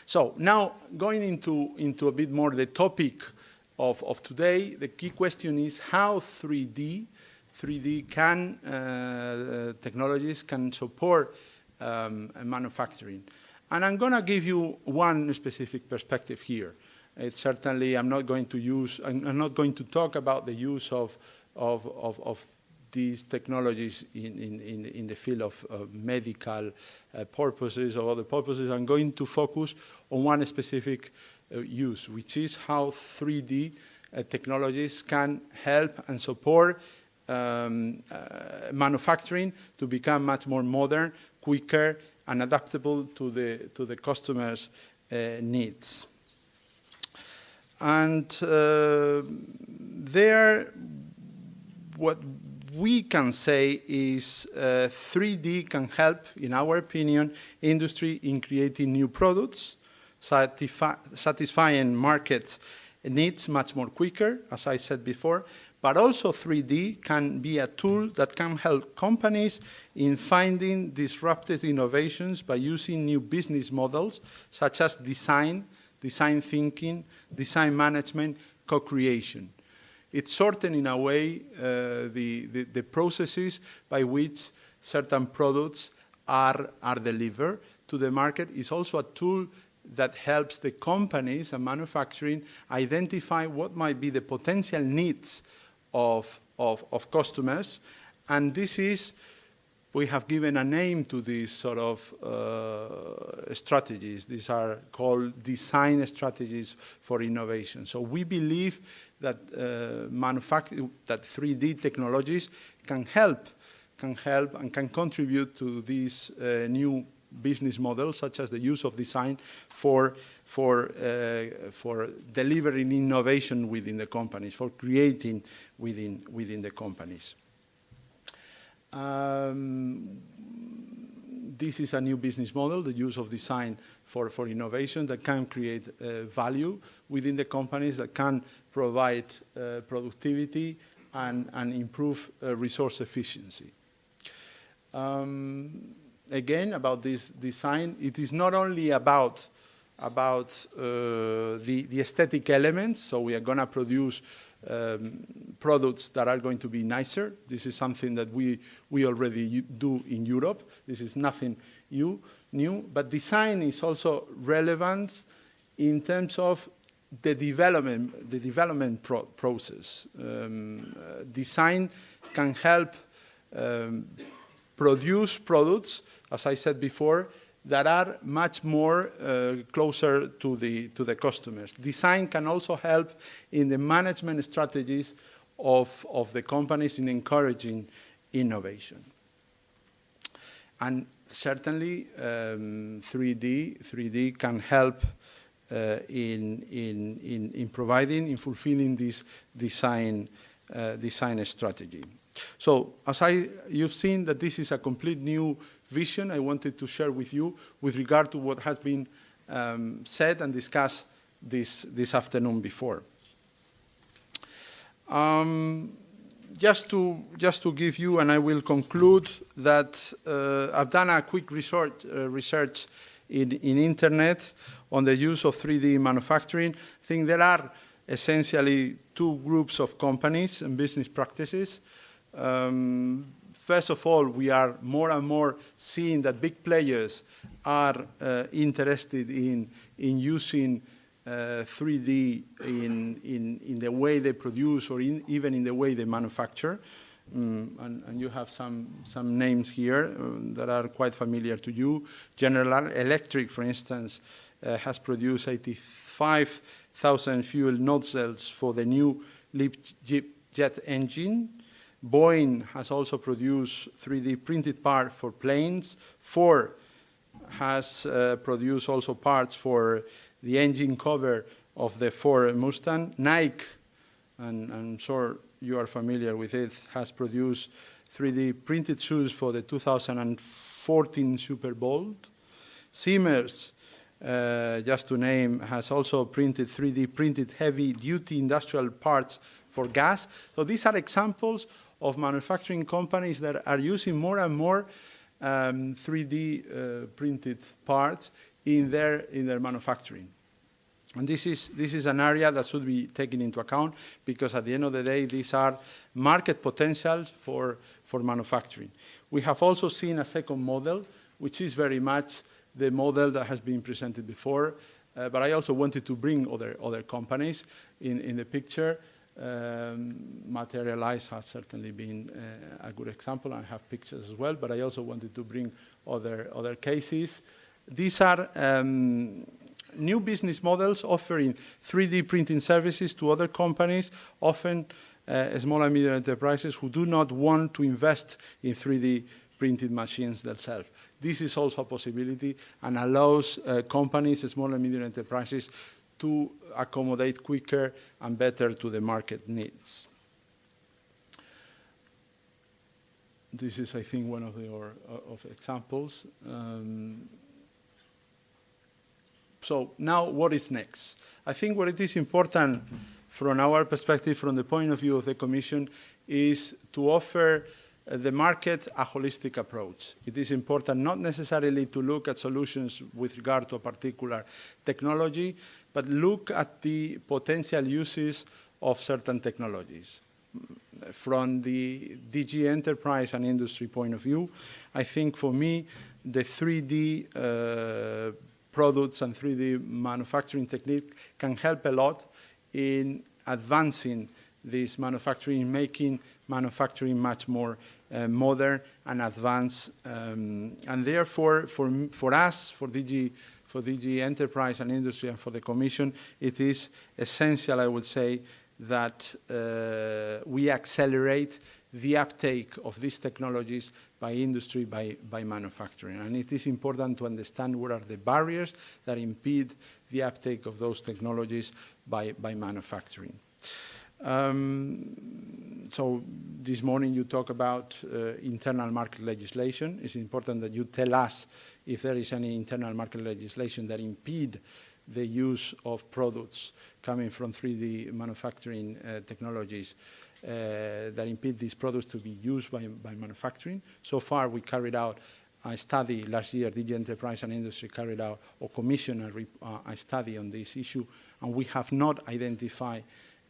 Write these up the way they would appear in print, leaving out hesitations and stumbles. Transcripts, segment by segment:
So now going into a bit more the topic of today, the key question is how 3D technologies can support manufacturing. And I'm going to give you one specific perspective here. It's certainly, I'm not going to talk about the use of these technologies in the field of medical purposes or other purposes. I'm going to focus on one specific use, which is how 3D technologies can help and support manufacturing to become much more modern, quicker, and adaptable to the customers' needs. And what we can say is 3D can help, in our opinion, industry in creating new products, satisfying market needs much more quicker, as I said before, but also 3D can be a tool that can help companies in finding disruptive innovations by using new business models, such as design thinking, design management, co-creation. It shortens, in a way, the processes by which certain products are delivered to the market. It's also a tool that helps the companies and manufacturing identify what might be the potential needs of customers. And this is, we have given a name to these sort of strategies. These are called design strategies for innovation. So we believe that that 3D technologies can help and can contribute to these new business models, such as the use of design for delivering innovation within the companies, for creating within the companies. This is a new business model, the use of design for innovation that can create value within the companies, that can provide productivity and improve resource efficiency. Again, about this design, it is not only about the aesthetic elements, so we are going to produce products that are going to be nicer. This is something that we already do in Europe. This is nothing new, but design is also relevant in terms of the development process. Design can help produce products, as I said before, that are much more closer to the customers. Design can also help in the management strategies of the companies in encouraging innovation. And certainly 3D can help in providing, in fulfilling this design strategy. So you've seen that this is a complete new vision I wanted to share with you with regard to what has been said and discussed this afternoon before. Just to give you, and I will conclude, that I've done a quick research in internet on the use of 3D manufacturing. I think there are essentially two groups of companies and business practices. First of all, we are more and more seeing that big players are interested in using 3D in the way they produce, or even in the way they manufacture. And you have some names here that are quite familiar to you. General Electric, for instance, has produced 85,000 fuel nozzles for the new LEAP jet engine. Boeing has also produced 3D printed parts for planes. Ford has produced also parts for the engine cover of the Ford Mustang. Nike, and I'm sure you are familiar with it, has produced 3D printed shoes for the 2014 Super Bowl. Siemens, just to name, has also printed 3D printed heavy-duty industrial parts for gas. So these are examples of manufacturing companies that are using more and more 3D printed parts in their manufacturing. And this is an area that should be taken into account, because at the end of the day, these are market potentials for manufacturing. We have also seen a second model, which is very much the model that has been presented before, but I also wanted to bring other companies in the picture. Materialize has certainly been a good example. I have pictures as well, but I also wanted to bring other cases. These are new business models offering 3D printing services to other companies, often small and medium enterprises who do not want to invest in 3D printed machines themselves. This is also a possibility and allows companies, small and medium enterprises, to accommodate quicker and better to the market needs. This is, I think, one of the examples. So now, what is next? I think what it is important from our perspective, from the point of view of the Commission, is to offer the market a holistic approach. It is important not necessarily to look at solutions with regard to a particular technology, but look at the potential uses of certain technologies. From the DG enterprise and industry point of view, I think for me, the 3D products and 3D manufacturing technique can help a lot in advancing this manufacturing, making manufacturing much more modern and advanced. And therefore, for us, for DG Enterprise and Industry and for the Commission, it is essential, I would say, that we accelerate the uptake of these technologies by industry, by manufacturing. And it is important to understand what are the barriers that impede the uptake of those technologies by manufacturing. So this morning you talk about internal market legislation. It's important that you tell us if there is any internal market legislation that impede the use of products coming from 3D manufacturing technologies that impede these products to be used by manufacturing. So far, we carried out a study last year. DG Enterprise and Industry carried out or commissioned a study on this issue, and we have not identified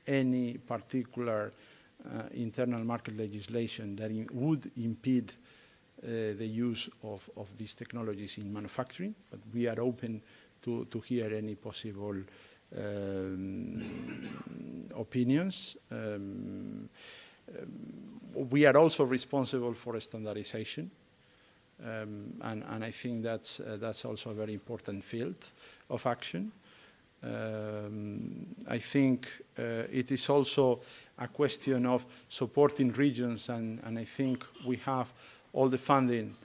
any particular internal market legislation that would impede the use of these technologies in manufacturing, but we are open to hear any possible opinions. We are also responsible for standardization, and I think that's also a very important field of action. I think it is also a question of supporting regions, and I think we have all the funding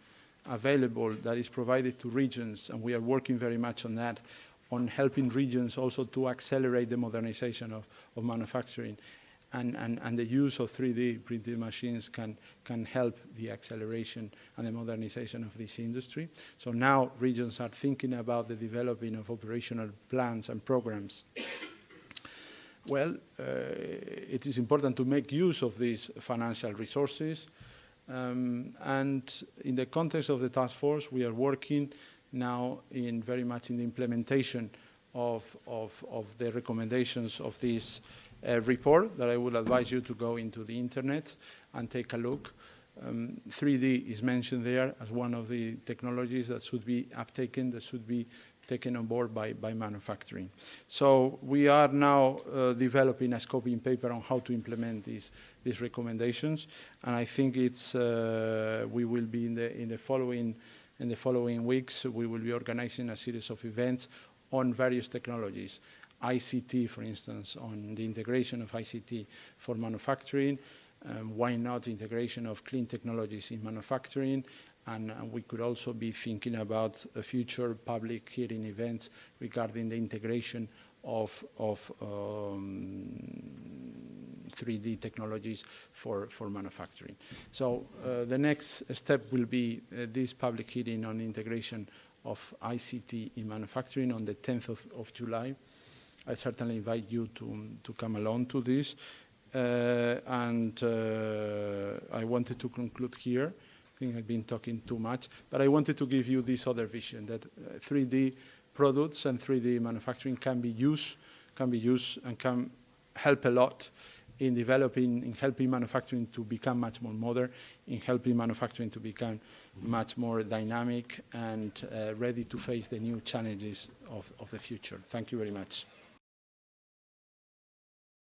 available that is provided to regions, and we are working very much on that, on helping regions also to accelerate the modernization of manufacturing. And the use of 3D printed machines can help the acceleration and the modernization of this industry. So now regions are thinking about the developing of operational plans and programs. Well, it is important to make use of these financial resources. And in the context of the task force, we are working now very much in the implementation of the recommendations of this report that I would advise you to go into the internet and take a look. 3D is mentioned there as one of the technologies that should be uptaken, that should be taken on board by manufacturing. So we are now developing a scoping paper on how to implement these recommendations, and I think it's we will be in the following weeks. We will be organizing a series of events on various technologies. ICT, for instance, on the integration of ICT for manufacturing. Why not integration of clean technologies in manufacturing? And we could also be thinking about future public hearing events regarding the integration of 3D technologies for manufacturing. So the next step will be this public hearing on integration of ICT in manufacturing on the 10th of July. I certainly invite you to come along to this. And I wanted to conclude here. I think I've been talking too much, but I wanted to give you this other vision, that 3D products and 3D manufacturing can be used and can help a lot in developing, in helping manufacturing to become much more modern, in helping manufacturing to become much more dynamic and ready to face the new challenges of the future. Thank you very much.